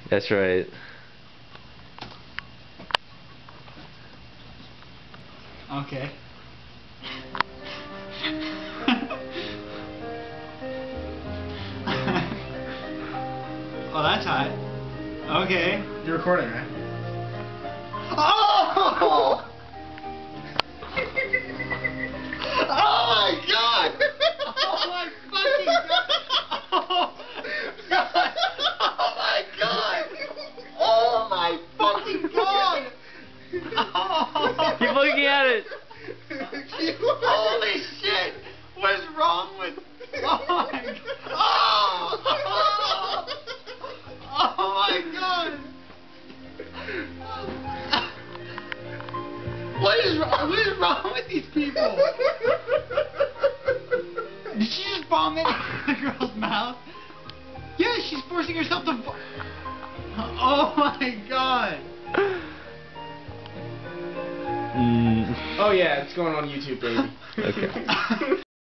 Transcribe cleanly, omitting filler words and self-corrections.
That's right. Okay. Oh, that's hot. Okay. You're recording, right? Oh! Oh my god! Oh my fucking god! Oh my god! Oh my fucking god! Keep looking at it. Holy shit! What is wrong with? Oh my god! Oh my god! What is wrong with these people? Did she just vomit in the girl's mouth? Yeah, she's forcing herself to. Oh my god! Mm. Oh yeah, it's going on YouTube, baby. Okay.